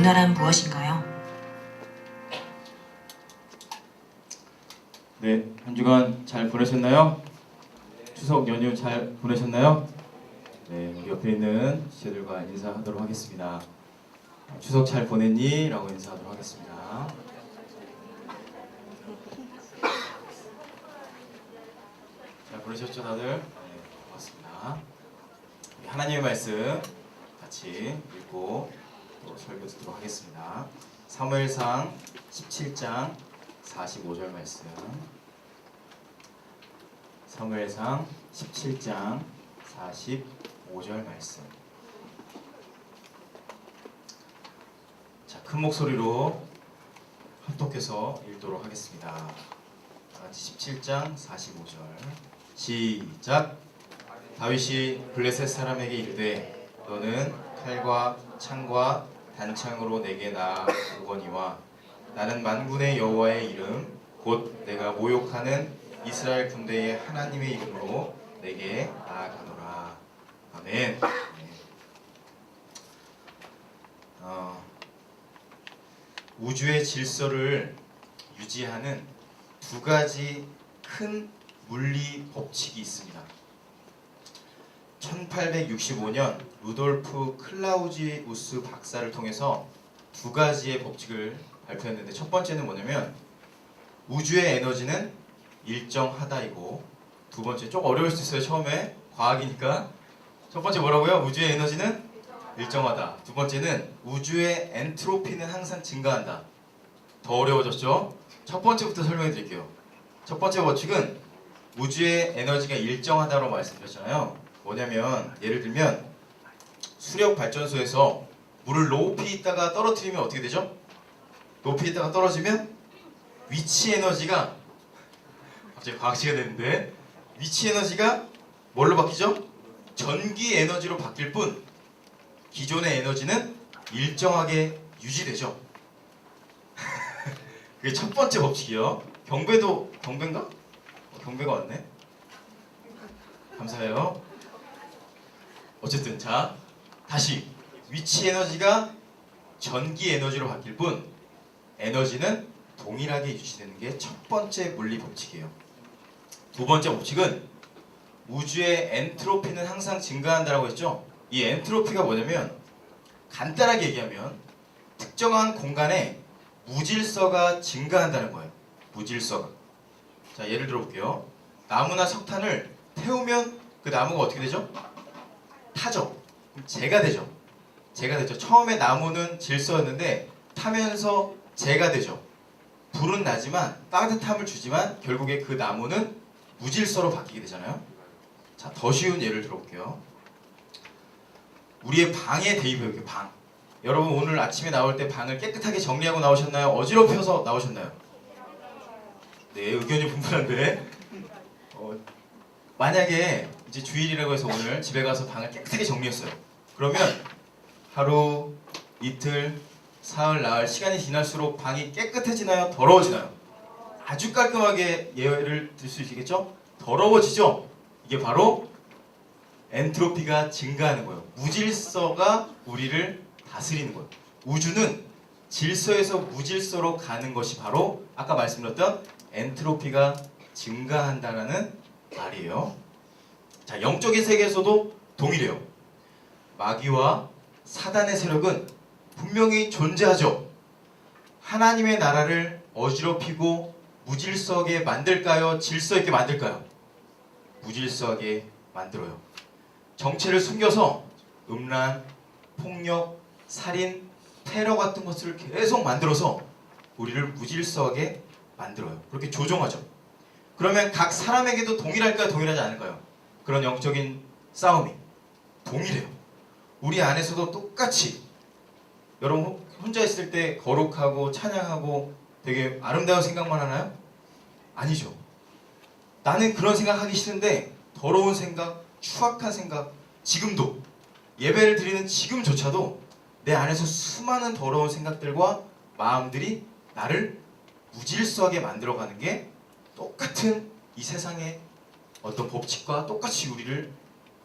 오늘은 무엇인가요? 네, 한 주간 잘 보내셨나요? 추석 연휴 잘 보내셨나요? 네, 우리 옆에 있는 지체들과 인사하도록 하겠습니다. 추석 잘 보냈니? 라고 인사하도록 하겠습니다. 잘 보내셨죠 다들? 네, 고맙습니다. 우리 하나님의 말씀 같이 읽고 또 설교 듣도록 하겠습니다. 사무엘상 17장 45절 말씀. 사무엘상 17장 45절 말씀. 자, 큰 목소리로 합독해서 읽도록 하겠습니다. 다 같이 17장 45절 시작. 다윗이 블레셋 사람에게 이르되 너는 칼과 창과 단창으로 내게 나아오거니와 나는 만군의 여호와의 이름 곧 내가 모욕하는 이스라엘 군대의 하나님의 이름으로 내게 나아가노라. 아멘. 네. 우주의 질서를 유지하는 두 가지 큰 물리 법칙이 있습니다. 1865년 루돌프 클라우지우스 박사를 통해서 두 가지의 법칙을 발표했는데, 첫 번째는 뭐냐면 우주의 에너지는 일정하다이고, 두 번째 좀 어려울 수 있어요. 처음에 과학이니까. 첫 번째 뭐라고요? 우주의 에너지는 일정하다. 두 번째는 우주의 엔트로피는 항상 증가한다. 더 어려워졌죠? 첫 번째부터 설명해 드릴게요. 첫 번째 법칙은 우주의 에너지가 일정하다고 말씀드렸잖아요. 뭐냐면 예를 들면 수력 발전소에서 물을 높이 있다가 떨어뜨리면 어떻게 되죠? 높이 있다가 떨어지면 위치 에너지가, 갑자기 과학시가 되는데, 위치 에너지가 뭘로 바뀌죠? 전기 에너지로 바뀔 뿐 기존의 에너지는 일정하게 유지되죠. 그게 첫 번째 법칙이요. 경배인가? 경배가 왔네. 감사해요. 어쨌든 자, 다시 위치 에너지가 전기 에너지로 바뀔 뿐 에너지는 동일하게 유지되는 게 첫 번째 물리 법칙이에요. 두 번째 법칙은 우주의 엔트로피는 항상 증가한다라고 했죠. 이 엔트로피가 뭐냐면 간단하게 얘기하면 특정한 공간에 무질서가 증가한다는 거예요. 무질서가. 자, 예를 들어 볼게요. 나무나 석탄을 태우면 그 나무가 어떻게 되죠? 타죠. 그럼 재가 되죠. 재가 되죠. 처음에 나무는 질서였는데 타면서 재가 되죠. 불은 나지만, 따뜻함을 주지만 결국에 그 나무는 무질서로 바뀌게 되잖아요. 자, 더 쉬운 예를 들어볼게요. 우리의 방에 대입해볼게요. 방. 여러분 오늘 아침에 나올 때 방을 깨끗하게 정리하고 나오셨나요? 어지럽혀서 나오셨나요? 네, 의견이 분분한데, 만약에 이제 주일이라고 해서 오늘 집에 가서 방을 깨끗하게 정리했어요. 그러면 하루, 이틀, 사흘, 나흘 시간이 지날수록 방이 깨끗해지나요? 더러워지나요? 아주 깔끔하게 예를 들 수 있겠죠? 더러워지죠? 이게 바로 엔트로피가 증가하는 거예요. 무질서가 우리를 다스리는 거예요. 우주는 질서에서 무질서로 가는 것이 바로 아까 말씀드렸던 엔트로피가 증가한다는 말이에요. 자, 영적인 세계에서도 동일해요. 마귀와 사단의 세력은 분명히 존재하죠. 하나님의 나라를 어지럽히고 무질서하게 만들까요? 질서 있게 만들까요? 무질서하게 만들어요. 정체를 숨겨서 음란, 폭력, 살인, 테러 같은 것을 계속 만들어서 우리를 무질서하게 만들어요. 그렇게 조종하죠. 그러면 각 사람에게도 동일할까요? 동일하지 않을까요? 그런 영적인 싸움이 동일해요. 우리 안에서도 똑같이, 여러분 혼자 있을 때 거룩하고 찬양하고 되게 아름다운 생각만 하나요? 아니죠. 나는 그런 생각하기 싫은데 더러운 생각, 추악한 생각, 지금도 예배를 드리는 지금조차도 내 안에서 수많은 더러운 생각들과 마음들이 나를 무질서하게 만들어가는 게 똑같은 이 세상의 어떤 법칙과 똑같이 우리를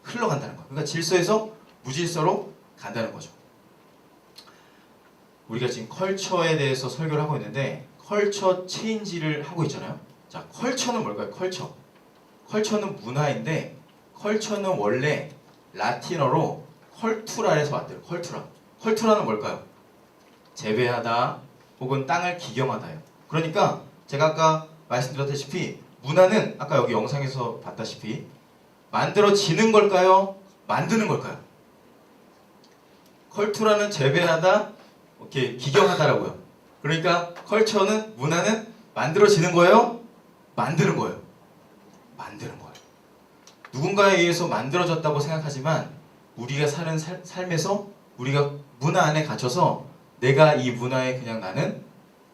흘러간다는 거예요. 그러니까 질서에서 무질서로 간다는 거죠. 우리가 지금 컬처에 대해서 설교를 하고 있는데 컬처 체인지를 하고 있잖아요. 자, 컬처는 뭘까요? 컬처. 컬처는 문화인데 컬처는 원래 라틴어로 컬투라에서 왔대요. 컬투라. 컬투라는 뭘까요? 재배하다 혹은 땅을 기경하다요. 그러니까 제가 아까 말씀드렸다시피 문화는 아까 여기 영상에서 봤다시피 만들어지는 걸까요? 만드는 걸까요? 컬투라는 재배하다, 이렇게 기경하다라고요. 그러니까 컬처는 문화는 만들어지는 거예요? 만드는 거예요? 만드는 거예요. 누군가에 의해서 만들어졌다고 생각하지만 우리가 사는 삶에서 우리가 문화 안에 갇혀서 내가 이 문화에 그냥 나는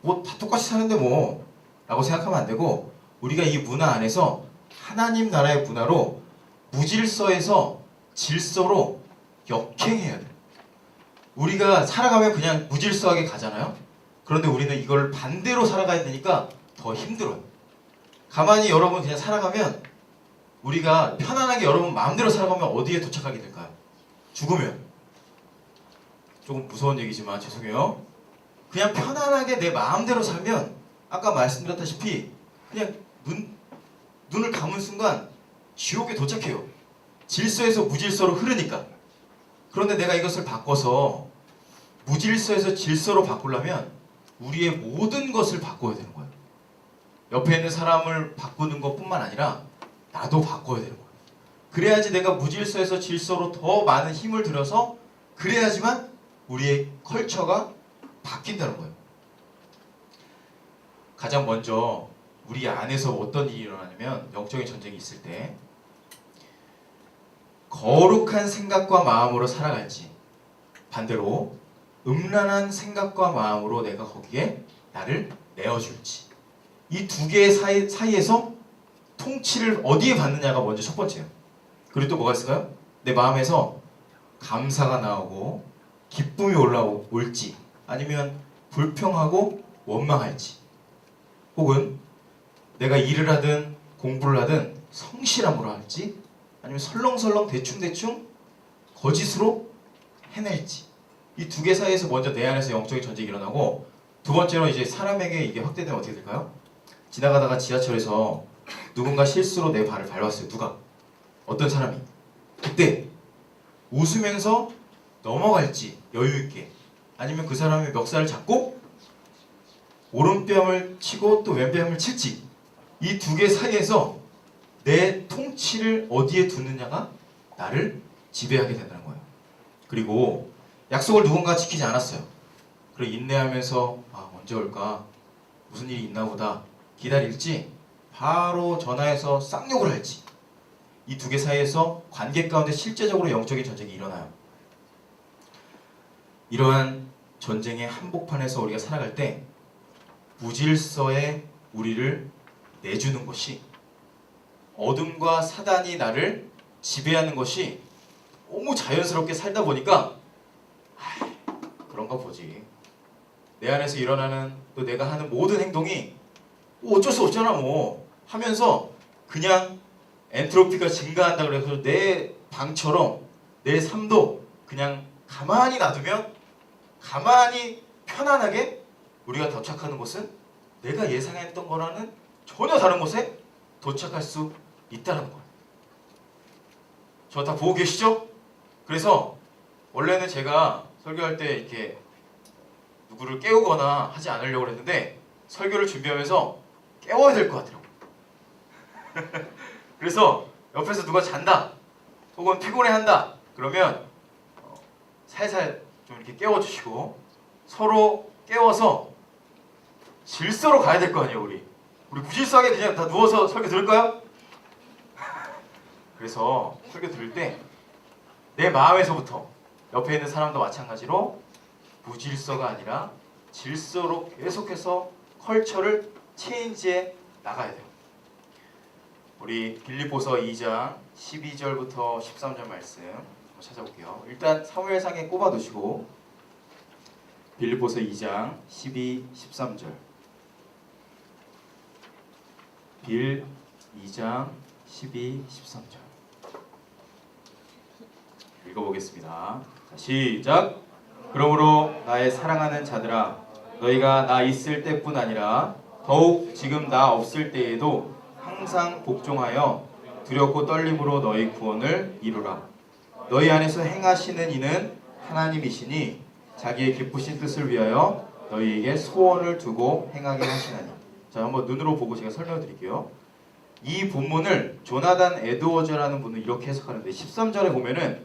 뭐 다 똑같이 사는데 뭐 라고 생각하면 안 되고 우리가 이 문화 안에서 하나님 나라의 문화로 무질서에서 질서로 역행해야 돼요. 우리가 살아가면 그냥 무질서하게 가잖아요. 그런데 우리는 이걸 반대로 살아가야 되니까 더 힘들어요. 가만히 여러분 그냥 살아가면 우리가 편안하게 여러분 마음대로 살아가면 어디에 도착하게 될까요? 죽으면. 조금 무서운 얘기지만 죄송해요. 그냥 편안하게 내 마음대로 살면 아까 말씀드렸다시피 그냥 눈을 감은 순간 지옥에 도착해요. 질서에서 무질서로 흐르니까. 그런데 내가 이것을 바꿔서 무질서에서 질서로 바꾸려면 우리의 모든 것을 바꿔야 되는 거예요. 옆에 있는 사람을 바꾸는 것뿐만 아니라 나도 바꿔야 되는 거예요. 그래야지 내가 무질서에서 질서로 더 많은 힘을 들여서 그래야지만 우리의 컬처가 바뀐다는 거예요. 가장 먼저 우리 안에서 어떤 일이 일어나냐면 영적인 전쟁이 있을 때 거룩한 생각과 마음으로 살아갈지 반대로 음란한 생각과 마음으로 내가 거기에 나를 내어줄지 이 두 개의 사이에서 통치를 어디에 받느냐가 먼저 첫 번째예요. 그리고 또 뭐가 있을까요? 내 마음에서 감사가 나오고 기쁨이 올라올지 아니면 불평하고 원망할지 혹은 내가 일을 하든 공부를 하든 성실함으로 할지 아니면 설렁설렁 대충대충 거짓으로 해낼지 이 두 개 사이에서 먼저 내 안에서 영적인 전쟁이 일어나고 두 번째로 이제 사람에게 이게 확대되면 어떻게 될까요? 지나가다가 지하철에서 누군가 실수로 내 발을 밟았어요. 누가? 어떤 사람이. 그때 웃으면서 넘어갈지 여유있게 아니면 그 사람의 멱살을 잡고 오른뺨을 치고 또 왼뺨을 칠지 이 두 개 사이에서 내 통치를 어디에 두느냐가 나를 지배하게 된다는 거예요. 그리고 약속을 누군가 지키지 않았어요. 그리고 인내하면서 언제 올까? 무슨 일이 있나 보다 기다릴지 바로 전화해서 쌍욕을 할지 이 두 개 사이에서 관계 가운데 실제적으로 영적인 전쟁이 일어나요. 이러한 전쟁의 한복판에서 우리가 살아갈 때 무질서에 우리를 내주는 것이 어둠과 사단이 나를 지배하는 것이 너무 자연스럽게 살다 보니까 그런가 보지. 내 안에서 일어나는 또 내가 하는 모든 행동이 어쩔 수 없잖아 뭐 하면서 그냥 엔트로피가 증가한다 그래서 내 방처럼 내 삶도 그냥 가만히 놔두면 가만히 편안하게 우리가 도착하는 곳은 내가 예상했던 거라는 전혀 다른 곳에 도착할 수 있다는 거예요. 저 다 보고 계시죠? 그래서 원래는 제가 설교할 때 이렇게 누구를 깨우거나 하지 않으려고 했는데 설교를 준비하면서 깨워야 될 것 같더라고요. 그래서 옆에서 누가 잔다 혹은 피곤해한다 그러면 살살 좀 이렇게 깨워주시고 서로 깨워서 질서로 가야 될 거 아니에요. 우리 무질서하게 그냥 다 누워서 설교 들을까요? 그래서 설교 들을 때 내 마음에서부터 옆에 있는 사람도 마찬가지로 무질서가 아니라 질서로 계속해서 컬처를 체인지해 나가야 돼요. 우리 빌립보서 2장 12절부터 13절 말씀 한번 찾아볼게요. 일단 사무엘상에 꼽아두시고 빌립보서 2장 12, 13절 빌 2장 12, 13절 읽어보겠습니다. 자, 시작! 그러므로 나의 사랑하는 자들아, 너희가 나 있을 때뿐 아니라 더욱 지금 나 없을 때에도 항상 복종하여 두렵고 떨림으로 너희 구원을 이루라. 너희 안에서 행하시는 이는 하나님이시니 자기의 기쁘신 뜻을 위하여 너희에게 소원을 두고 행하게 하시나니. 자, 한번 눈으로 보고 제가 설명을 드릴게요. 이 본문을 조나단 에드워즈라는 분은 이렇게 해석하는데 13절에 보면은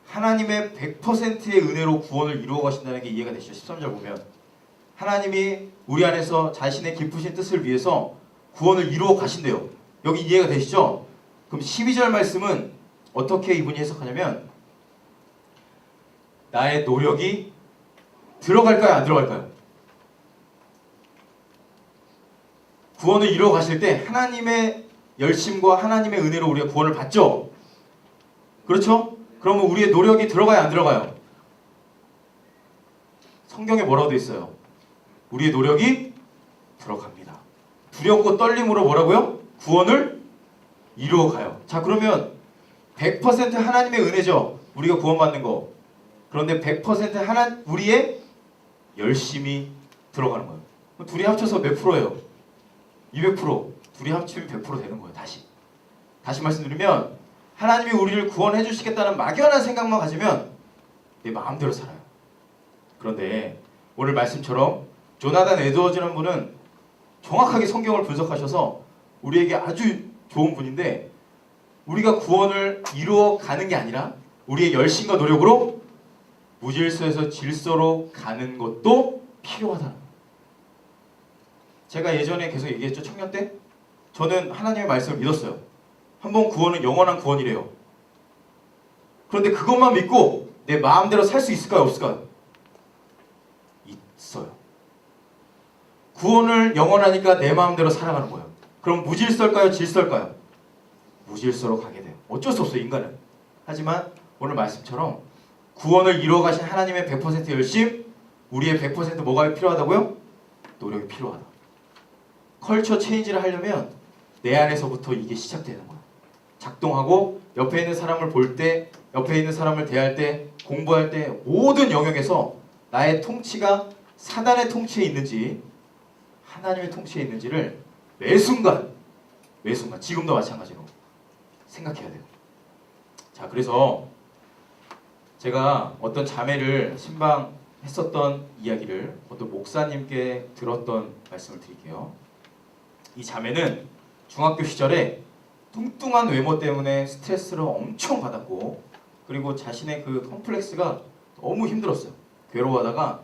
하나님의 100%의 은혜로 구원을 이루어 가신다는 게 이해가 되시죠. 13절 보면 하나님이 우리 안에서 자신의 기쁘신 뜻을 위해서 구원을 이루어 가신대요. 여기 이해가 되시죠? 그럼 12절 말씀은 어떻게 이분이 해석하냐면 나의 노력이 들어갈까요? 안 들어갈까요? 구원을 이루어 가실 때 하나님의 열심과 하나님의 은혜로 우리가 구원을 받죠? 그렇죠? 그러면 우리의 노력이 들어가요? 안 들어가요? 성경에 뭐라고 되어 있어요? 우리의 노력이 들어갑니다. 두렵고 떨림으로 뭐라고요? 구원을 이루어 가요. 자, 그러면 100% 하나님의 은혜죠. 우리가 구원받는 거. 그런데 100% 우리의 열심이 들어가는 거예요. 둘이 합쳐서 몇 프로예요? 200%. 둘이 합치면 100% 되는 거예요. 다시 말씀드리면 하나님이 우리를 구원해 주시겠다는 막연한 생각만 가지면 내 마음대로 살아요. 그런데 오늘 말씀처럼 조나단 에드워즈라는 분은 정확하게 성경을 분석하셔서 우리에게 아주 좋은 분인데 우리가 구원을 이루어 가는 게 아니라 우리의 열심과 노력으로 무질서에서 질서로 가는 것도 필요하다는 거예요. 제가 예전에 계속 얘기했죠. 청년 때 저는 하나님의 말씀을 믿었어요. 한번 구원은 영원한 구원이래요. 그런데 그것만 믿고 내 마음대로 살 수 있을까요? 없을까요? 있어요. 구원을 영원하니까 내 마음대로 살아가는 거예요. 그럼 무질서일까요? 질서일까요? 무질서로 가게 돼요. 어쩔 수 없어요, 인간은. 하지만 오늘 말씀처럼 구원을 이루어 가신 하나님의 100% 열심, 우리의 100% 뭐가 필요하다고요? 노력이 필요하다. 컬처 체인지를 하려면 내 안에서부터 이게 시작되는 거예요. 작동하고 옆에 있는 사람을 볼 때, 옆에 있는 사람을 대할 때, 공부할 때 모든 영역에서 나의 통치가 사단의 통치에 있는지 하나님의 통치에 있는지를 매 순간 지금도 마찬가지로 생각해야 돼요. 자, 그래서 제가 어떤 자매를 신방했었던 이야기를 어떤 목사님께 들었던 말씀을 드릴게요. 이 자매는 중학교 시절에 뚱뚱한 외모 때문에 스트레스를 엄청 받았고 그리고 자신의 그 컴플렉스가 너무 힘들었어요. 괴로워하다가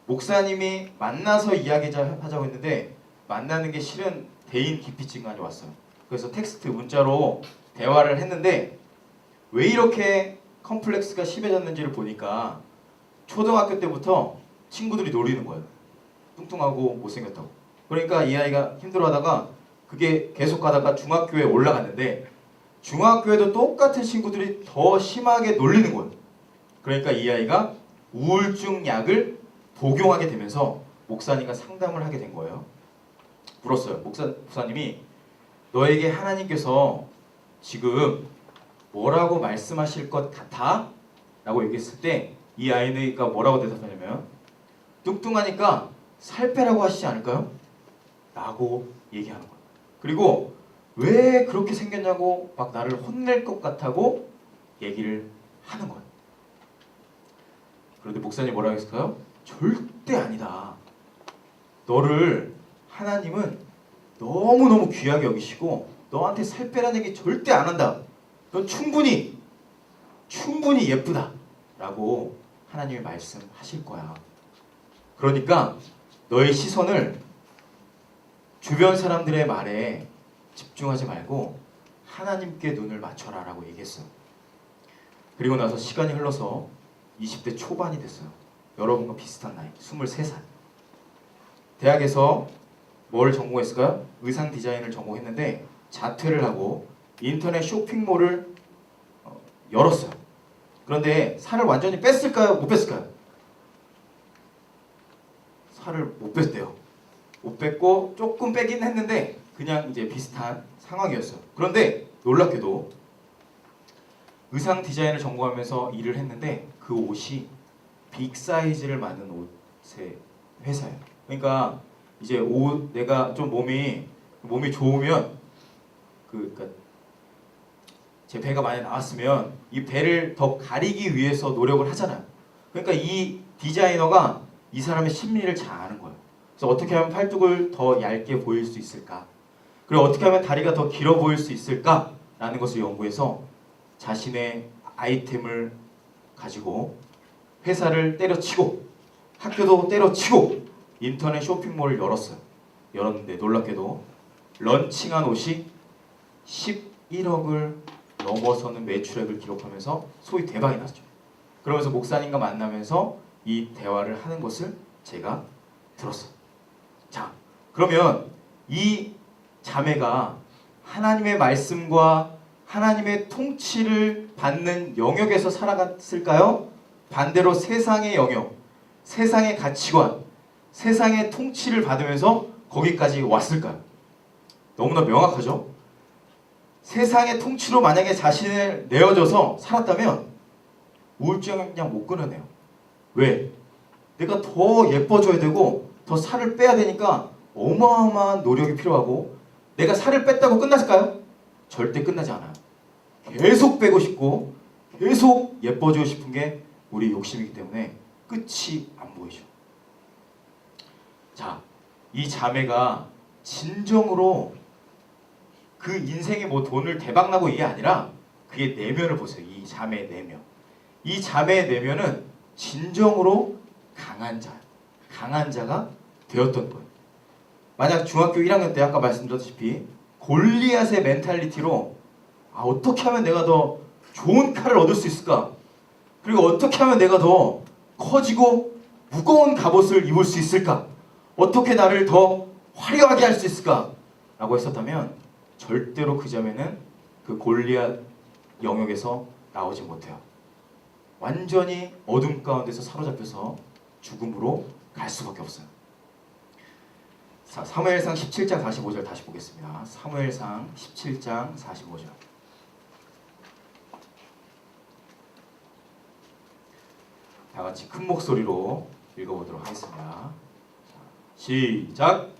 목사님이 만나서 이야기하자고 했는데 만나는 게 실은 대인 기피증까지 왔어요. 그래서 텍스트 문자로 대화를 했는데 왜 이렇게 컴플렉스가 심해졌는지를 보니까 초등학교 때부터 친구들이 놀리는 거예요. 뚱뚱하고 못생겼다고. 그러니까 이 아이가 힘들어하다가 그게 계속 가다가 중학교에 올라갔는데 중학교에도 똑같은 친구들이 더 심하게 놀리는 거예요. 그러니까 이 아이가 우울증 약을 복용하게 되면서 목사님과 상담을 하게 된 거예요. 물었어요. 목사님이 너에게 하나님께서 지금 뭐라고 말씀하실 것 같아? 라고 얘기했을 때 이 아이가 뭐라고 대답하냐면 뚱뚱하니까 살 빼라고 하시지 않을까요? 라고 얘기하는 거예요. 그리고 왜 그렇게 생겼냐고 막 나를 혼낼 것 같다고 얘기를 하는 거예요. 그런데 목사님 뭐라고 했을까요? 절대 아니다. 너를 하나님은 너무너무 귀하게 여기시고 너한테 살 빼라는 얘기 절대 안 한다. 넌 충분히 예쁘다. 라고 하나님이 말씀하실 거야. 그러니까 너의 시선을 주변 사람들의 말에 집중하지 말고 하나님께 눈을 맞춰라 라고 얘기했어요. 그리고 나서 시간이 흘러서 20대 초반이 됐어요. 여러분과 비슷한 나이 23살. 대학에서 뭘 전공했을까요? 의상 디자인을 전공했는데 자퇴를 하고 인터넷 쇼핑몰을 열었어요. 그런데 살을 완전히 뺐을까요? 못 뺐을까요? 살을 못 뺐대요. 못 뺐고 조금 빼긴 했는데 그냥 이제 비슷한 상황이었어요. 그런데 놀랍게도 의상 디자인을 전공하면서 일을 했는데 그 옷이 빅 사이즈를 만든 옷의 회사예요. 그러니까 이제 옷 내가 좀 몸이 좋으면 그러니까 제 배가 많이 나왔으면 이 배를 더 가리기 위해서 노력을 하잖아요. 그러니까 이 디자이너가 이 사람의 심리를 잘 아는 거예요. 그래서 어떻게 하면 팔뚝을 더 얇게 보일 수 있을까? 그리고 어떻게 하면 다리가 더 길어 보일 수 있을까라는 것을 연구해서 자신의 아이템을 가지고 회사를 때려치고 학교도 때려치고 인터넷 쇼핑몰을 열었어요. 열었는데 놀랍게도 런칭한 옷이 11억을 넘어서는 매출액을 기록하면서 소위 대박이 났죠. 그러면서 목사님과 만나면서 이 대화를 하는 것을 제가 들었어요. 자, 그러면 이 자매가 하나님의 말씀과 하나님의 통치를 받는 영역에서 살아갔을까요? 반대로 세상의 영역, 세상의 가치관, 세상의 통치를 받으면서 거기까지 왔을까요? 너무나 명확하죠? 세상의 통치로 만약에 자신을 내어줘서 살았다면 우울증을 그냥 못 끊어내요. 왜? 내가 더 예뻐져야 되고 더 살을 빼야 되니까 어마어마한 노력이 필요하고 내가 살을 뺐다고 끝났을까요? 절대 끝나지 않아요. 계속 빼고 싶고 계속 예뻐지고 싶은 게 우리 욕심이기 때문에 끝이 안 보이죠. 자, 이 자매가 진정으로 그 인생에 뭐 돈을 대박나고 이게 아니라 그의 내면을 보세요. 이 자매의 내면. 이 자매의 내면은 진정으로 강한 자, 강한 자가 되었던 거예요. 만약 중학교 1학년 때 아까 말씀드렸다시피 골리앗의 멘탈리티로 어떻게 하면 내가 더 좋은 칼을 얻을 수 있을까? 그리고 어떻게 하면 내가 더 커지고 무거운 갑옷을 입을 수 있을까? 어떻게 나를 더 화려하게 할 수 있을까? 라고 했었다면 절대로 그 자매는 그 골리앗 영역에서 나오지 못해요. 완전히 어둠 가운데서 사로잡혀서 죽음으로 갈 수밖에 없어요. 자, 사무엘상 17장 45절 다시 보겠습니다. 사무엘상 17장 45절. 다 같이 큰 목소리로 읽어보도록 하겠습니다. 시작.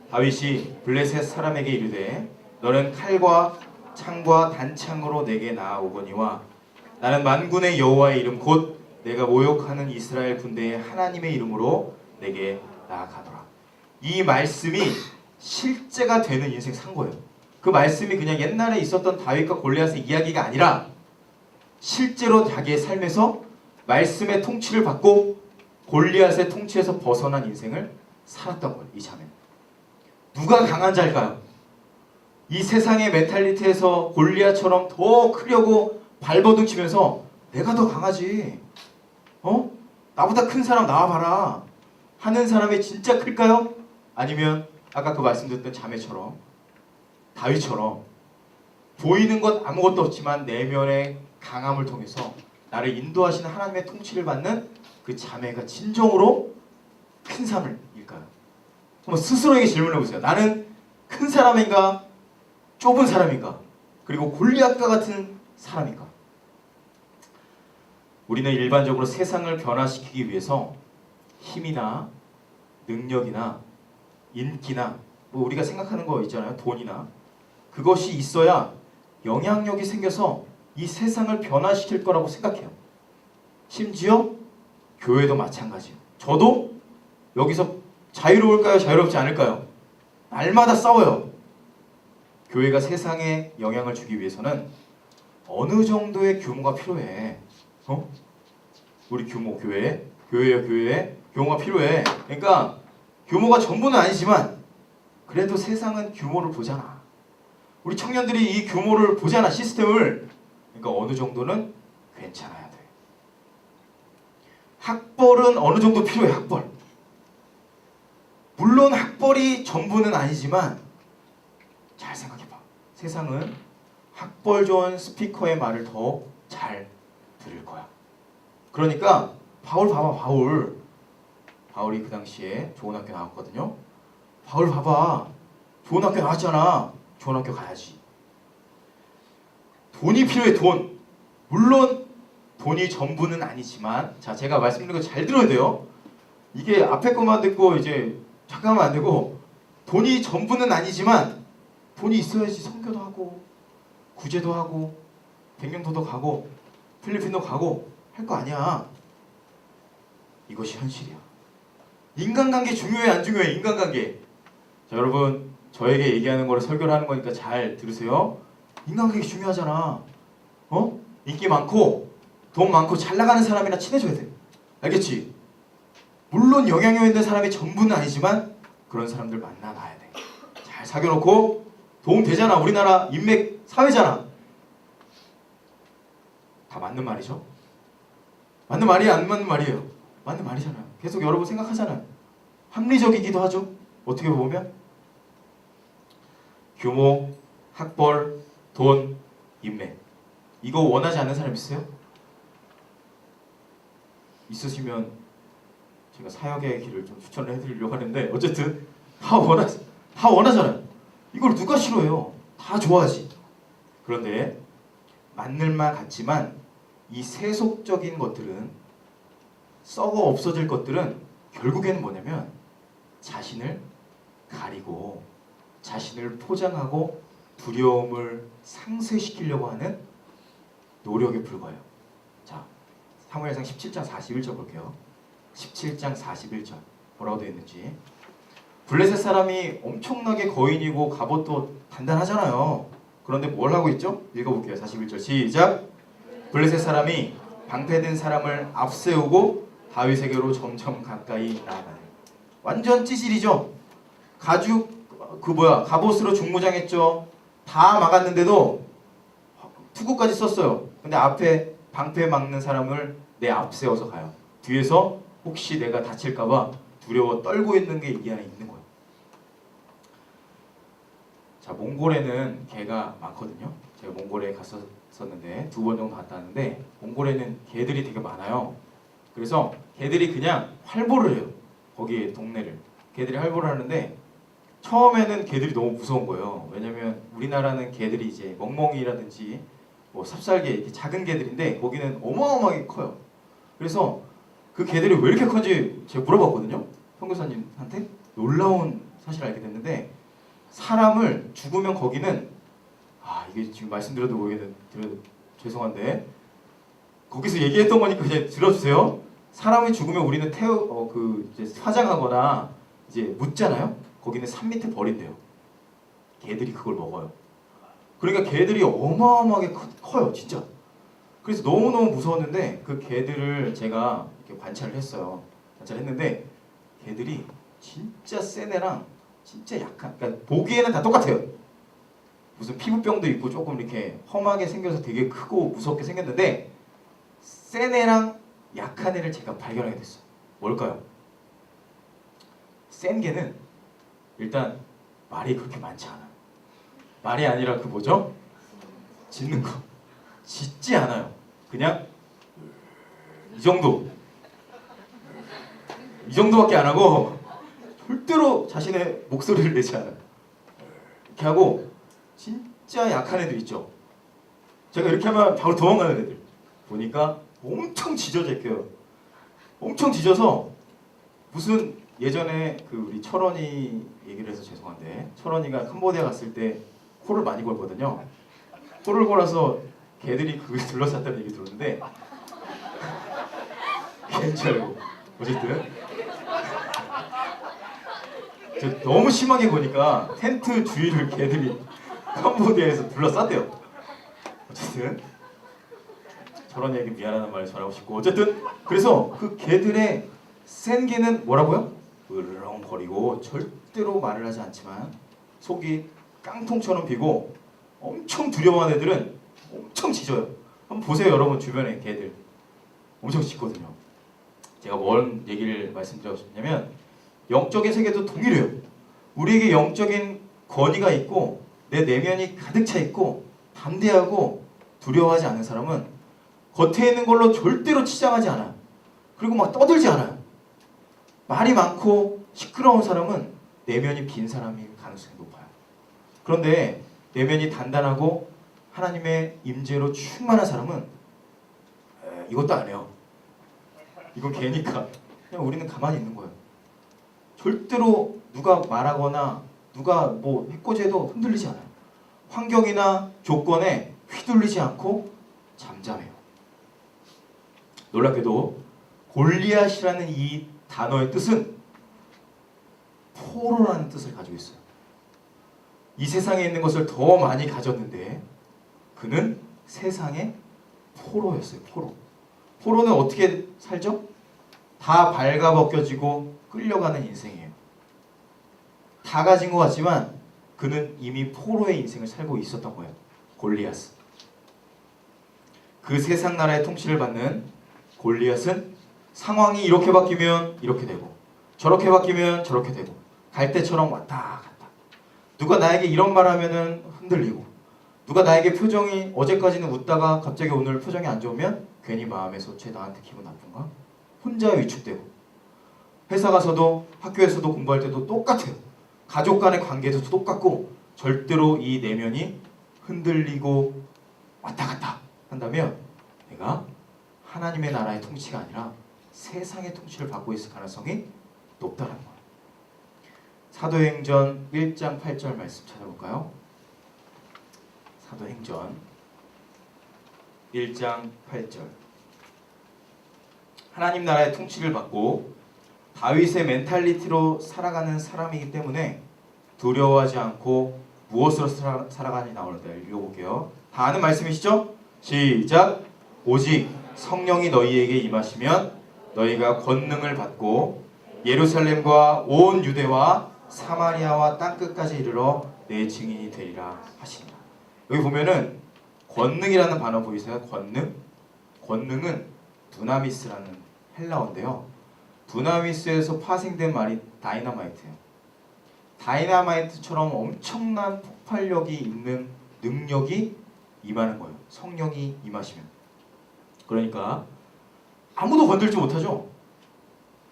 다윗이 블레셋 사람에게 이르되 너는 칼과 창과 단창으로 내게 나아오거니와 나는 만군의 여호와의 이름 곧 내가 모욕하는 이스라엘 군대의 하나님의 이름으로 내게 나아가노라. 이 말씀이 실제가 되는 인생 산 거예요. 그 말씀이 그냥 옛날에 있었던 다윗과 골리앗의 이야기가 아니라 실제로 자기의 삶에서 말씀의 통치를 받고 골리앗의 통치에서 벗어난 인생을 살았던 거예요. 이 자매는. 누가 강한 자일까요? 이 세상의 멘탈리티에서 골리앗처럼 더 크려고 발버둥 치면서 내가 더 강하지, 나보다 큰 사람 나와봐라 하는 사람이 진짜 클까요? 아니면 아까 그 말씀드렸던 자매처럼 다윗처럼 보이는 것 아무것도 없지만 내면의 강함을 통해서 나를 인도하시는 하나님의 통치를 받는 그 자매가 진정으로 큰 사람일까요? 한번 스스로에게 질문해 보세요. 나는 큰 사람인가? 좁은 사람인가? 그리고 골리앗과 같은 사람인가? 우리는 일반적으로 세상을 변화시키기 위해서 힘이나 능력이나 인기나 뭐 우리가 생각하는 거 있잖아요. 돈이나 그것이 있어야 영향력이 생겨서 이 세상을 변화시킬 거라고 생각해요. 심지어 교회도 마찬가지예요. 저도 여기서 자유로울까요? 자유롭지 않을까요? 날마다 싸워요. 교회가 세상에 영향을 주기 위해서는 어느 정도의 규모가 필요해. 우리 교회에 규모가 필요해. 그러니까 규모가 전부는 아니지만 그래도 세상은 규모를 보잖아. 우리 청년들이 이 규모를 보잖아. 시스템을. 그러니까 어느 정도는 괜찮아야 돼. 학벌은 어느 정도 필요해. 학벌. 물론 학벌이 전부는 아니지만 잘 생각해봐. 세상은 학벌 좋은 스피커의 말을 더 잘 들을 거야. 그러니까 바울 봐봐. 바울이 그 당시에 좋은 학교 나왔거든요. 바울 봐봐. 좋은 학교 나왔잖아. 좋은 학교 가야지. 돈이 필요해. 돈. 물론 돈이 전부는 아니지만, 자, 제가 말씀드린 거 잘 들어야 돼요. 이게 앞에 것만 듣고 이제 착각하면 안 되고, 돈이 전부는 아니지만 돈이 있어야지 선교도 하고 구제도 하고 백령도도 가고 필리핀도 가고 할 거 아니야. 이것이 현실이야. 인간관계 중요해 안 중요해? 인간관계. 자, 여러분, 저에게 얘기하는 거를 설교를 하는 거니까 잘 들으세요. 인간관계 중요하잖아. 인기 많고 돈 많고 잘 나가는 사람이랑 친해져야 돼. 알겠지? 물론 영향력 있는 사람이 전부는 아니지만 그런 사람들 만나놔야 돼. 잘 사귀어놓고 도움 되잖아. 우리나라 인맥 사회잖아. 다 맞는 말이죠? 맞는 말이야? 안 맞는 말이에요? 맞는 말이잖아요. 계속 여러분 생각하잖아요. 합리적이기도 하죠. 어떻게 보면 규모, 학벌, 돈, 인맥, 이거 원하지 않는 사람 있어요? 있으시면 제가 사역의 길을 좀 추천을 해드리려고 하는데, 어쨌든 다 원하잖아요. 이걸 누가 싫어해요? 다 좋아하지. 그런데 맞는 말 같지만 이 세속적인 것들은, 썩어 없어질 것들은 결국에는 뭐냐면 자신을 가리고 자신을 포장하고 두려움을 상쇄시키려고 하는 노력에 불과해요. 자, 사무엘상 17장 41절 볼게요. 17장 41절 뭐라고 되어 있는지. 블레셋 사람이 엄청나게 거인이고 갑옷도 단단하잖아요. 그런데 뭘 하고 있죠? 읽어볼게요. 41절 시작. 블레셋 사람이 방패든 사람을 앞세우고 다윗에게로 점점 가까이 나아가요. 완전 찌질이죠. 갑옷으로 중무장했죠. 다 막았는데도 투구까지 썼어요. 근데 앞에 방패 막는 사람을 내 앞세워서 가요. 뒤에서 혹시 내가 다칠까봐 두려워 떨고 있는 게 이 안에 있는 거예요. 자, 몽골에는 개가 많거든요. 제가 몽골에 갔었는데 2번 정도 갔다 왔는데, 몽골에는 개들이 되게 많아요. 그래서 개들이 그냥 활보를 해요. 거기 동네를 개들이 활보를 하는데, 처음에는 개들이 너무 무서운 거예요. 왜냐면 우리나라는 개들이 이제 멍멍이라든지 뭐 삽살개 이렇게 작은 개들인데, 거기는 어마어마하게 커요. 그래서 그 개들이 왜 이렇게 큰지 제가 물어봤거든요. 선교사님한테. 놀라운 사실을 알게 됐는데, 사람을 죽으면 거기는, 이게 지금 말씀드려도 모르겠는데 죄송한데 거기서 얘기했던 거니까 이제 들어주세요. 사람이 죽으면 우리는 이제 화장하거나 이제 묻잖아요. 거기는 산 밑에 버린대요. 개들이 그걸 먹어요. 그러니까 개들이 어마어마하게 커요, 진짜. 그래서 너무너무 무서웠는데 그 개들을 제가 이렇게 관찰을 했어요. 관찰했는데 개들이 진짜 센 애랑 진짜 약한, 그러니까 보기에는 다 똑같아요. 무슨 피부병도 있고 조금 이렇게 험하게 생겨서 되게 크고 무섭게 생겼는데, 센 애랑 약한 애를 제가 발견하게 됐어요. 뭘까요? 센 개는 일단 말이 그렇게 많지 않아요. 말이 아니라 그 뭐죠? 짖는 거. 짖지 않아요. 그냥 이 정도밖에 안 하고 절대로 자신의 목소리를 내지 않아요. 이렇게 하고, 진짜 약한 애들 있죠. 제가 이렇게 하면 바로 도망가는 애들 보니까 엄청 짖어져 있게요. 엄청 짖어서, 무슨 예전에 그 우리 철원이 얘기를 해서 죄송한데, 철원이가 캄보디아 갔을 때 코를 많이 골거든요. 코를 골아서 개들이 그걸 둘러쌌다는 얘기 들었는데 개인 줄 알고. 어쨌든 너무 심하게 보니까 텐트 주위를 개들이 캄보디아에서 둘러쌌대요. 어쨌든 저런 얘기 미안하다는 말 전하고 싶고, 어쨌든 그래서 그 개들의 센 개는 뭐라고요? 으르렁거리고 절대로 말을 하지 않지만 속이 깡통처럼 비고 엄청 두려워하는 애들은 엄청 짖어요. 한번 보세요, 여러분. 주변에 개들 엄청 짖거든요. 제가 뭔 얘기를 말씀드리고 싶냐면, 영적인 세계도 동일해요. 우리에게 영적인 권위가 있고 내 내면이 가득 차 있고 담대하고 두려워하지 않는 사람은 겉에 있는 걸로 절대로 치장하지 않아요. 그리고 막 떠들지 않아요. 말이 많고 시끄러운 사람은 내면이 빈 사람일 가능성이 높아요. 그런데 내면이 단단하고 하나님의 임재로 충만한 사람은 이것도 안 해요. 이건 개니까 그냥 우리는 가만히 있는 거예요. 절대로 누가 말하거나 누가 뭐 해코지해도 흔들리지 않아요. 환경이나 조건에 휘둘리지 않고 잠잠해요. 놀랍게도 골리앗이라는 이 단어의 뜻은 포로라는 뜻을 가지고 있어요. 이 세상에 있는 것을 더 많이 가졌는데 그는 세상의 포로였어요. 포로. 포로는 어떻게 살죠? 다 발가벗겨지고 끌려가는 인생이에요. 다 가진 것 같지만 그는 이미 포로의 인생을 살고 있었던 거예요. 골리앗은. 그 세상 나라의 통치를 받는 골리앗은 상황이 이렇게 바뀌면 이렇게 되고 저렇게 바뀌면 저렇게 되고 갈대처럼 왔다 갔다. 누가 나에게 이런 말 하면은 흔들리고 누가 나에게 표정이 어제까지는 웃다가 갑자기 오늘 표정이 안 좋으면 괜히 마음에서 쟤 나한테 기분 나쁜가? 혼자 위축되고 회사 가서도 학교에서도 공부할 때도 똑같아요. 가족 간의 관계에서도 똑같고 절대로 이 내면이 흔들리고 왔다 갔다 한다면 내가 하나님의 나라의 통치가 아니라 세상의 통치를 받고 있을 가능성이 높다는 거예요. 사도행전 1장 8절 말씀 찾아볼까요? 사도행전 1장 8절. 하나님 나라의 통치를 받고 다윗의 멘탈리티로 살아가는 사람이기 때문에 두려워하지 않고 무엇으로 살아가니 나오는데 읽어볼게요. 다 아는 말씀이시죠? 시작. 오직 성령이 너희에게 임하시면 너희가 권능을 받고 예루살렘과 온 유대와 사마리아와 땅끝까지 이르러 내 증인이 되리라 하시니라. 여기 보면은 권능이라는 단어 보이세요? 권능? 권능은 두나미스라는 헬라어인데요. 두나미스에서 파생된 말이 다이너마이트예요. 다이너마이트처럼 엄청난 폭발력이 있는 능력이 임하는 거예요. 성령이 임하시면. 그러니까 아무도 건들지 못하죠.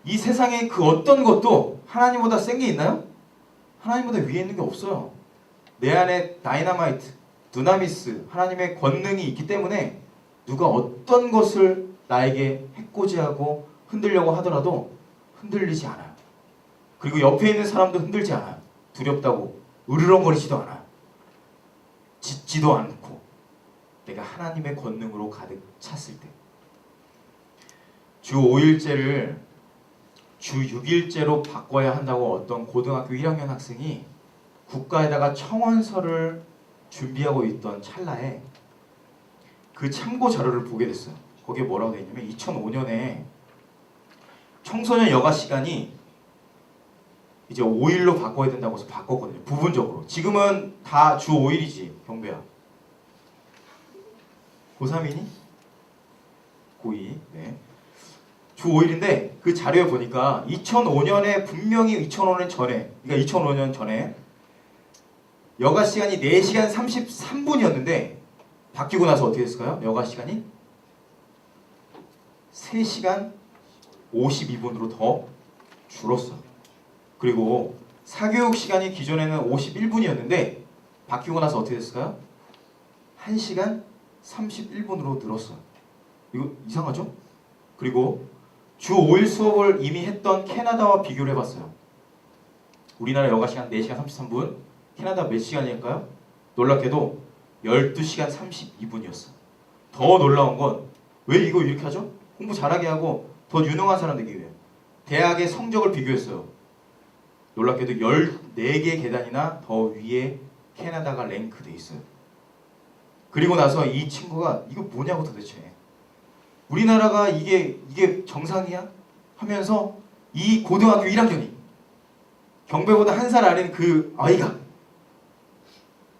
이 세상에 그 어떤 것도 하나님보다 센 게 있나요? 하나님보다 위에 있는 게 없어요. 내 안에 다이너마이트, 두나미스, 하나님의 권능이 있기 때문에 누가 어떤 것을 나에게 해코지하고 흔들려고 하더라도 흔들리지 않아요. 그리고 옆에 있는 사람도 흔들지 않아요. 두렵다고 으르렁거리지도 않아요. 짖지도 않고 내가 하나님의 권능으로 가득 찼을 때 주 5일제를 주 6일제로 바꿔야 한다고 어떤 고등학교 1학년 학생이 국가에다가 청원서를 준비하고 있던 찰나에 그 참고 자료를 보게 됐어요. 거기에 뭐라고 되어 있냐면 2005년에 청소년 여가 시간이 이제 5일로 바꿔야 된다고 해서 바꿨거든요. 부분적으로. 지금은 다 주 5일이지, 경배야. 고3이니? 고2. 네. 주 5일인데 그 자료에 보니까 2005년에 분명히 2005년 전에, 그러니까 2005년 전에 여가 시간이 4시간 33분이었는데 바뀌고 나서 어떻게 됐을까요? 여가 시간이 3시간 52분으로 더 줄었어요. 그리고 사교육 시간이 기존에는 51분이었는데 바뀌고 나서 어떻게 됐을까요? 1시간 31분으로 늘었어요. 이거 이상하죠? 그리고 주 5일 수업을 이미 했던 캐나다와 비교를 해봤어요. 우리나라 여가 시간 4시간 33분, 캐나다 몇 시간일까요? 놀랍게도 12시간 32분이었어요. 더 놀라운 건 왜 이거 이렇게 하죠? 공부 잘하게 하고 더 유능한 사람 되기 위해 대학의 성적을 비교했어요. 놀랍게도 14개 계단이나 더 위에 캐나다가 랭크돼 있어요. 그리고 나서 이 친구가 이거 뭐냐고 도대체 우리나라가 이게 정상이야? 하면서 이 고등학교 1학년이 경배보다 한 살 아래인 그 아이가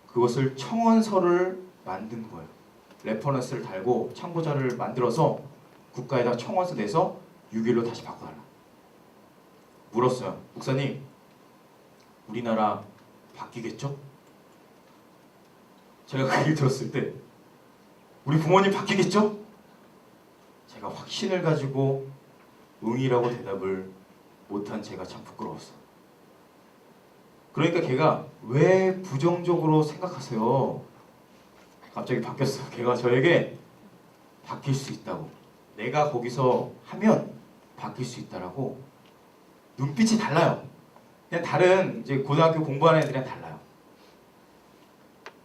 그것을 청원서를 만든 거예요. 레퍼런스를 달고 참고자를 만들어서 국가에다 청원서 내서 6일로 다시 바꿔달라. 물었어요. 목사님, 우리나라 바뀌겠죠? 제가 그 얘기를 들었을 때 우리 부모님 바뀌겠죠? 제가 확신을 가지고 응이라고 대답을 못한 제가 참 부끄러웠어요. 그러니까 걔가 왜 부정적으로 생각하세요? 갑자기 바뀌었어요. 걔가 저에게 바뀔 수 있다고, 내가 거기서 하면 바뀔 수 있다라고 눈빛이 달라요. 그냥 다른 이제 고등학교 공부하는 애들이랑 달라요.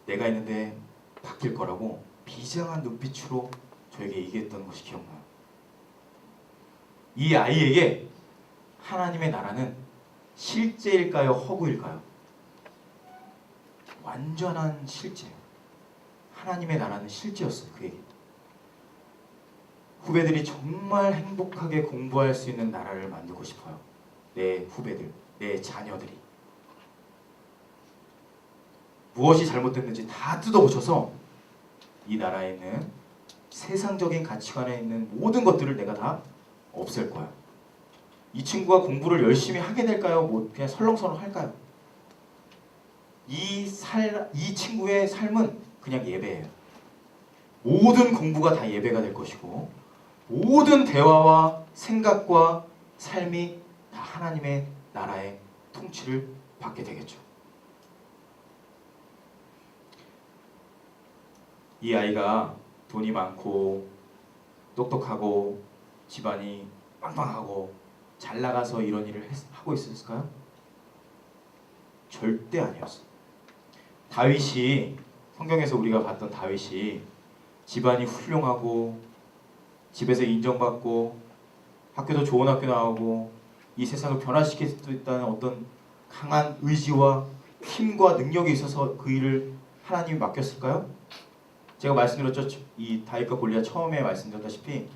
내가 있는데 바뀔 거라고 비장한 눈빛으로 저에게 얘기했던 것이 기억나요. 이 아이에게 하나님의 나라는 실제일까요? 허구일까요? 완전한 실제. 하나님의 나라는 실제였어요. 그에게. 후배들이 정말 행복하게 공부할 수 있는 나라를 만들고 싶어요. 내 후배들, 내 자녀들이. 무엇이 잘못됐는지 다 뜯어고쳐서 이 나라에 있는 세상적인 가치관에 있는 모든 것들을 내가 다 없앨 거야. 이 친구가 공부를 열심히 하게 될까요? 뭐 그냥 설렁설렁 할까요? 이 친구의 삶은 그냥 예배예요. 모든 공부가 다 예배가 될 것이고 모든 대화와 생각과 삶이 다 하나님의 나라의 통치를 받게 되겠죠. 이 아이가 돈이 많고 똑똑하고 집안이 빵빵하고 잘 나가서 이런 일을 하고 있었을까요? 절대 아니었어요. 다윗이, 성경에서 우리가 봤던 다윗이 집안이 훌륭하고 집에서 인정받고 학교도 좋은 학교 나오고 이 세상을 변화시킬 수 있다는 어떤 강한 의지와 힘과 능력이 있어서 그 일을 하나님이 맡겼을까요? 제가 말씀드렸죠. 이 다윗과 골리앗 처음에 말씀드렸다시피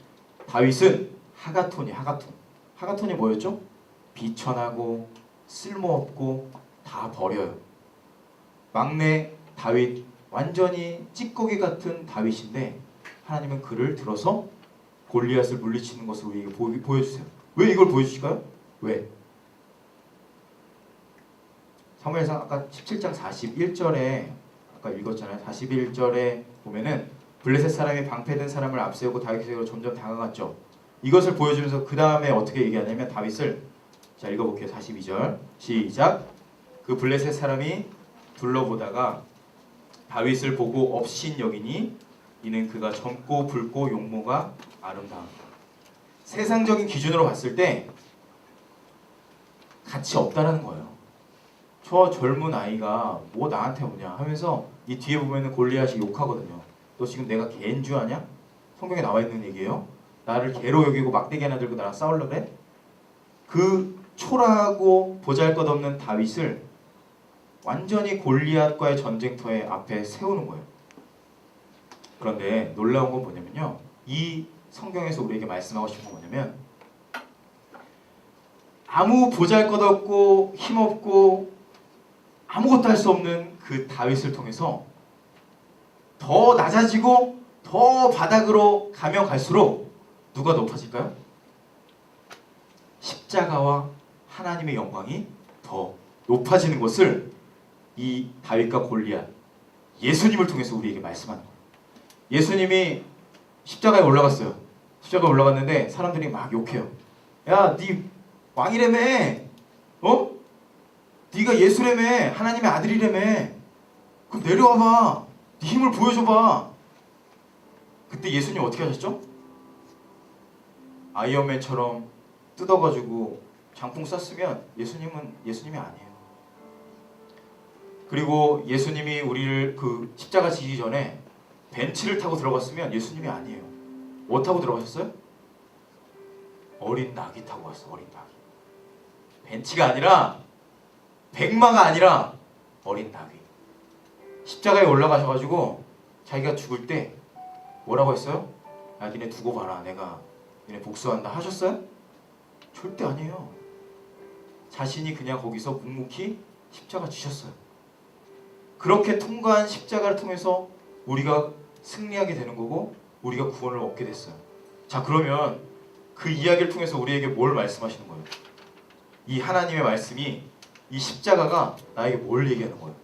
다윗은 하가톤이 뭐였죠? 비천하고 쓸모없고 다 버려요. 막내 다윗, 완전히 찌꺼기 같은 다윗인데 하나님은 그를 들어서 골리앗을 물리치는 것을 우리에게 보여주세요. 왜 이걸 보여주실까요? 왜? 사무엘상 아까 17장 41절에 아까 읽었잖아요. 41절에 보면은 블레셋 사람이 방패된 사람을 앞세우고 다윗에게로 점점 다가갔죠. 이것을 보여주면서 그 다음에 어떻게 얘기하냐면 다윗을, 자 읽어볼게요. 42절 시작. 그 블레셋 사람이 둘러보다가 다윗을 보고 업신 여기니 이는 그가 젊고 붉고 용모가 아름다운다. 세상적인 기준으로 봤을 때 가치 없다라는 거예요. 저 젊은 아이가 뭐 나한테 오냐 하면서 이 뒤에 보면은 골리앗이 욕하거든요. 너 지금 내가 개인 줄 아냐? 성경에 나와 있는 얘기예요. 나를 개로 여기고 막대기 하나 들고 나랑 싸우려고 그래? 그 초라하고 보잘것없는 다윗을 완전히 골리앗과의 전쟁터에 앞에 세우는 거예요. 그런데 놀라운 건 뭐냐면요. 이 성경에서 우리에게 말씀하고 싶은 건 뭐냐면 아무 보잘것없고 힘없고 아무것도 할 수 없는 그 다윗을 통해서 더 낮아지고 더 바닥으로 가면 갈수록 누가 높아질까요? 십자가와 하나님의 영광이 더 높아지는 것을 이 다윗과 골리앗, 예수님을 통해서 우리에게 말씀하는 거예요. 예수님이 십자가에 올라갔어요. 십자가에 올라갔는데 사람들이 막 욕해요. 야, 네 왕이라며? 어? 네가 예수라며? 하나님의 아들이라며? 그럼 내려와봐. 네 힘을 보여줘봐. 그때 예수님 어떻게 하셨죠? 아이언맨처럼 뜯어가지고 장풍 쐈으면 예수님이 아니에요. 그리고 예수님이 우리를 그 십자가 지기 전에 벤츠를 타고 들어갔으면 예수님이 아니에요. 뭐 타고 들어가셨어요? 어린 낙이 타고 왔어. 어린 낙이. 벤츠가 아니라 백마가 아니라 어린 낙이. 십자가에 올라가셔가지고 자기가 죽을 때 뭐라고 했어요? 야, 니네 두고 봐라. 내가 니네 복수한다 하셨어요? 절대 아니에요. 자신이 그냥 거기서 묵묵히 십자가 지셨어요. 그렇게 통과한 십자가를 통해서 우리가 승리하게 되는 거고 우리가 구원을 얻게 됐어요. 자, 그러면 그 이야기를 통해서 우리에게 뭘 말씀하시는 거예요? 이 하나님의 말씀이, 이 십자가가 나에게 뭘 얘기하는 거예요?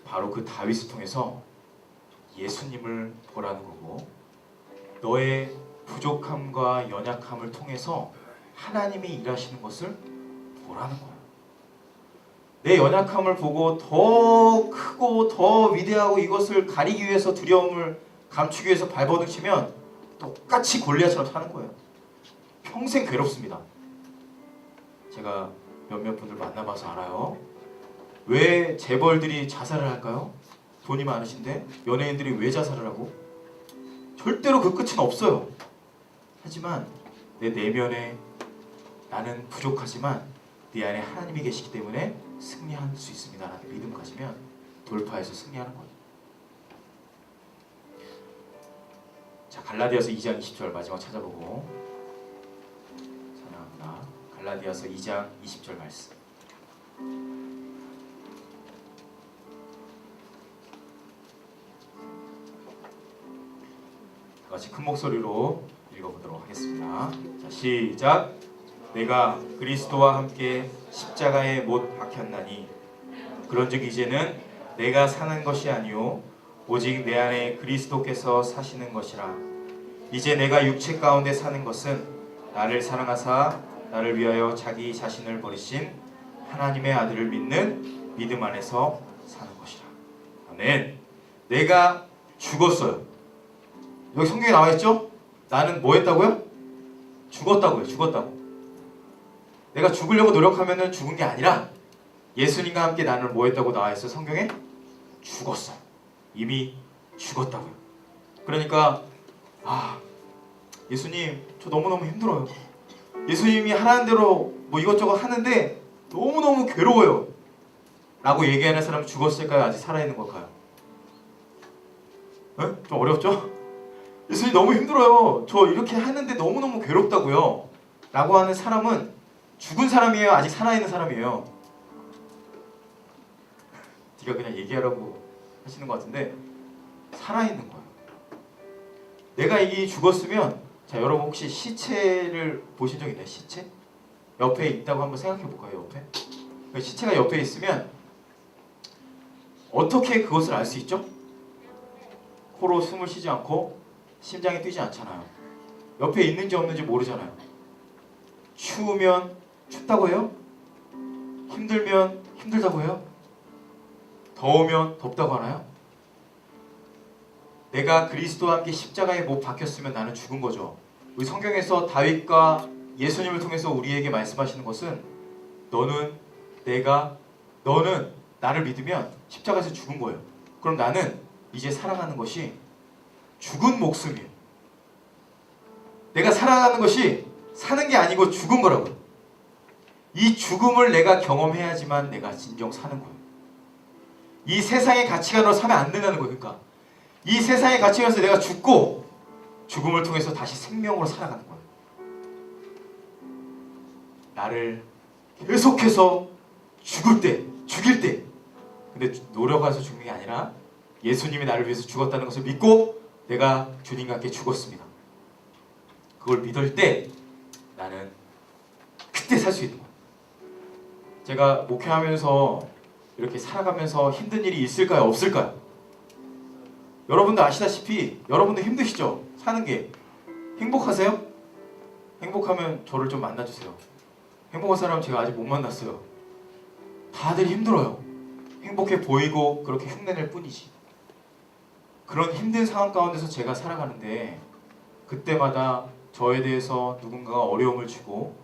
바로 그 다윗을 통해서 예수님을 보라는 거고, 너의 부족함과 연약함을 통해서 하나님이 일하시는 것을 보라는 거예요. 내 연약함을 보고 더 크고 더 위대하고 이것을 가리기 위해서 두려움을 감추기 위해서 발버둥치면 똑같이 골리앗처럼 사는 거예요. 평생 괴롭습니다. 제가 몇몇 분들 만나봐서 알아요. 왜 재벌들이 자살을 할까요? 돈이 많으신데 연예인들이 왜 자살을 하고? 절대로 그 끝은 없어요. 하지만 내 내면에 나는 부족하지만 네 안에 하나님이 계시기 때문에 승리할 수 있습니다 라는 믿음 가지면 돌파해서 승리하는 거예요. 자, 갈라디아서 2장 20절 마지막 찾아보고 찬양합니다. 갈라디아서 2장 20절 말씀. 다 같이 큰 목소리로 읽어보도록 하겠습니다. 자, 시작. 내가 그리스도와 함께 십자가에 못 박혔나니 그런즉 이제는 내가 사는 것이 아니요 오직 내 안에 그리스도께서 사시는 것이라. 이제 내가 육체 가운데 사는 것은 나를 사랑하사 나를 위하여 자기 자신을 버리신 하나님의 아들을 믿는 믿음 안에서 사는 것이라. 아멘. 내가 죽었어요. 여기 성경에 나와 있죠? 나는 뭐 했다고요? 죽었다고요. 죽었다고. 내가 죽으려고 노력하면 죽은 게 아니라 예수님과 함께 나는 뭐 했다고 나와 있어요? 성경에? 죽었어. 이미 죽었다고요. 그러니까 예수님 저 너무너무 힘들어요. 예수님이 하라는 대로 뭐 이것저것 하는데 너무너무 괴로워요 라고 얘기하는 사람은 죽었을까요? 아직 살아있는 걸까요? 에? 좀 어렵죠? 예수님 너무 힘들어요. 저 이렇게 하는데 너무너무 괴롭다고요 라고 하는 사람은 죽은 사람이에요? 아직 살아있는 사람이에요? 네가 그냥 얘기하라고 하시는 것 같은데 살아있는 거예요. 내가 이게 죽었으면, 자 여러분 혹시 시체를 보신 적 있나요? 시체? 옆에 있다고 한번 생각해 볼까요? 옆에? 시체가 옆에 있으면 어떻게 그것을 알 수 있죠? 코로 숨을 쉬지 않고 심장이 뛰지 않잖아요. 옆에 있는지 없는지 모르잖아요. 추우면 춥다고 해요? 힘들면 힘들다고 해요? 더우면 덥다고 하나요? 내가 그리스도와 함께 십자가에 못 박혔으면 나는 죽은 거죠. 우리 성경에서 다윗과 예수님을 통해서 우리에게 말씀하시는 것은 너는 나를 믿으면 십자가에서 죽은 거예요. 그럼 나는 이제 살아가는 것이 죽은 목숨이에요. 내가 살아가는 것이 사는 게 아니고 죽은 거라고요. 이 죽음을 내가 경험해야지만 내가 진정 사는 거예요. 이 세상의 가치관으로 살면 안 된다는 거예요. 그러니까 이 세상의 가치관에서 내가 죽고 죽음을 통해서 다시 생명으로 살아가는 거예요. 나를 계속해서 죽일 때 근데 노력해서 죽는 게 아니라 예수님이 나를 위해서 죽었다는 것을 믿고 내가 주님과 함께 죽었습니다. 그걸 믿을 때 나는 그때 살 수 있는 거예요. 제가 목회하면서 이렇게 살아가면서 힘든 일이 있을까요? 없을까요? 여러분도 아시다시피 여러분도 힘드시죠? 사는 게. 행복하세요? 행복하면 저를 좀 만나주세요. 행복한 사람 제가 아직 못 만났어요. 다들 힘들어요. 행복해 보이고 그렇게 흉내낼 뿐이지. 그런 힘든 상황 가운데서 제가 살아가는데 그때마다 저에 대해서 누군가가 어려움을 주고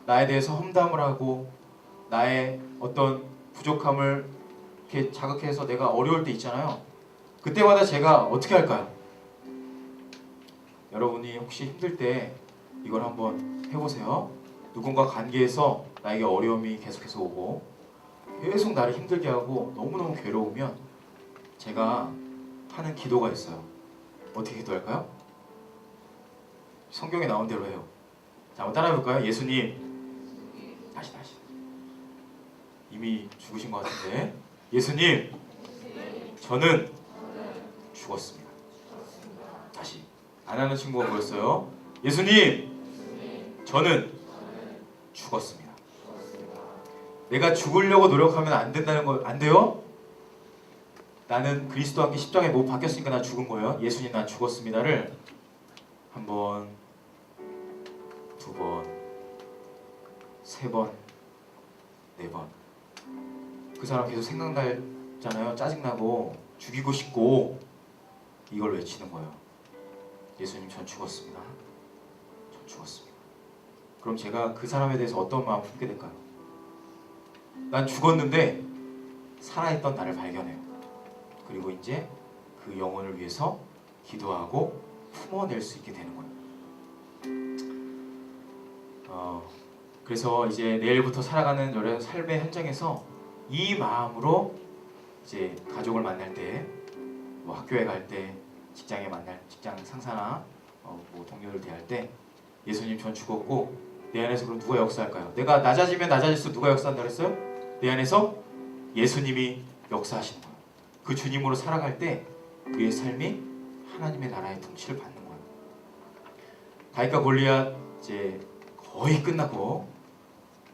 나에 대해서 험담을 하고 나의 어떤 부족함을 이렇게 자극해서 내가 어려울 때 있잖아요. 그때마다 제가 어떻게 할까요? 여러분이 혹시 힘들 때 이걸 한번 해보세요. 누군가 관계에서 나에게 어려움이 계속해서 오고 계속 나를 힘들게 하고 너무너무 괴로우면 제가 하는 기도가 있어요. 어떻게 기도할까요? 성경에 나온 대로 해요. 자, 한번 따라해볼까요? 예수님, 다시 이미 죽으신 것 같은데 예수님, 저는 죽었습니다. 다시 안 하는 친구가 뭐였어요? 예수님, 저는 죽었습니다. 내가 죽으려고 노력하면 안 된다는 거 안 돼요? 나는 그리스도와 함께 십자가에 못 박혔으니까 난 죽은 거예요. 예수님, 난 죽었습니다를 한 번, 두 번, 세 번, 네 번, 그 사람 계속 생각나잖아요. 짜증나고 죽이고 싶고 이걸 외치는 거예요. 예수님, 전 죽었습니다. 전 죽었습니다. 그럼 제가 그 사람에 대해서 어떤 마음 품게 될까요? 난 죽었는데 살아있던 나를 발견해요. 그리고 이제 그 영혼을 위해서 기도하고 품어낼 수 있게 되는 거예요. 그래서 이제 내일부터 살아가는 여러 삶의 현장에서 이 마음으로 이제 가족을 만날 때, 뭐 학교에 갈 때, 직장에 만날 직장 상사나 뭐 동료를 대할 때, 예수님, 전 죽었고 내 안에서 그럼 누가 역사할까요? 내가 낮아지면 낮아질수록 누가 역사한다 그랬어요? 내 안에서 예수님이 역사하시는 거예요. 그 주님으로 살아갈 때 그의 삶이 하나님의 나라의 통치를 받는 거예요. 다윗과 골리앗 이제 거의 끝났고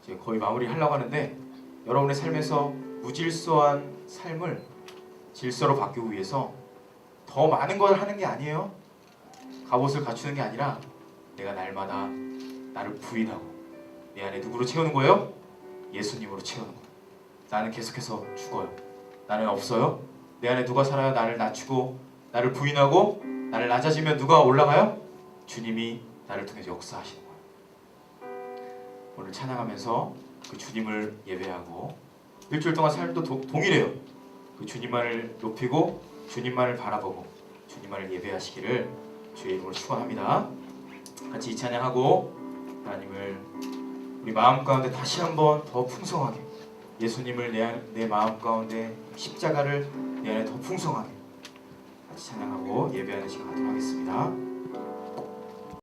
이제 거의 마무리하려고 하는데, 여러분의 삶에서 무질서한 삶을 질서로 바꾸기 위해서 더 많은 걸 하는 게 아니에요. 갑옷을 갖추는 게 아니라 내가 날마다 나를 부인하고 내 안에 누구로 채우는 거예요? 예수님으로 채우는 거예요. 나는 계속해서 죽어요. 나는 없어요. 내 안에 누가 살아요? 나를 낮추고 나를 부인하고 나를 낮아지면 누가 올라가요? 주님이 나를 통해서 역사하시는 거예요. 오늘 찬양하면서 그 주님을 예배하고 일주일 동안 삶도 동일해요. 그 주님만을 높이고 주님만을 바라보고 주님만을 예배하시기를 주의 이름으로 축원합니다. 같이 이 찬양하고 하나님을 우리 마음 가운데 다시 한번 더 풍성하게, 예수님을 내 마음 가운데, 십자가를 내 안에 더 풍성하게 같이 찬양하고 예배하는 시간 갖도록 하겠습니다.